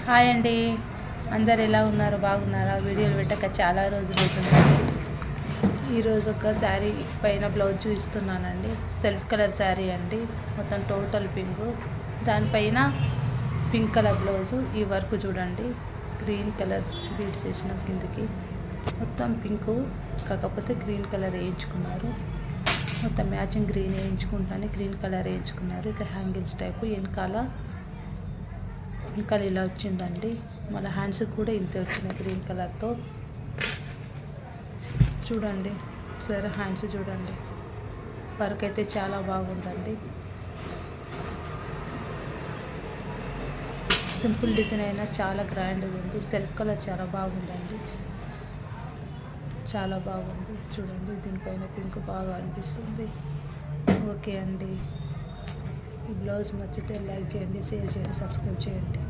Hi అండి, అందరు ఎలా ఉన్నారు? బాగున్నారా? వీడియోలు పెట్టక చాలా రోజులు అవుతుందండి. ఈరోజు ఒక శారీ పైన బ్లౌజ్ చూపిస్తున్నానండి. సెల్ఫ్ కలర్ శారీ అండి, మొత్తం టోటల్ పింక్, దానిపైన పింక్ కలర్ బ్లౌజు. ఈ వర్క్ చూడండి, గ్రీన్ కలర్ బీడ్స్ వేసిన కిందికి మొత్తం పింక్, కాకపోతే గ్రీన్ కలర్ వేయించుకున్నారు. మొత్తం మ్యాచింగ్ గ్రీన్ వేయించుకుంటానే గ్రీన్ కలర్ వేయించుకున్నారు. ఇది హ్యాంగిల్స్ టైపు, వెనకాల ఇంకా ఇలా వచ్చిందండి. మళ్ళీ హ్యాండ్స్ కూడా ఇంతే వచ్చినాయి గ్రీన్ కలర్తో. చూడండి సరే, హ్యాండ్స్ చూడండి, వర్క్ అయితే చాలా బాగుందండి. సింపుల్ డిజైన్ అయినా చాలా గ్రాండ్గా ఉంది. సెల్ఫ్ కలర్ చాలా బాగుందండి, చాలా బాగుంది. చూడండి, దీనిపైన పింక్ బాగా అనిపిస్తుంది. ఓకే అండి, ఈ బ్లౌజ్ నచ్చితే లైక్ చేయండి, షేర్ చేయండి, సబ్స్క్రైబ్ చేయండి.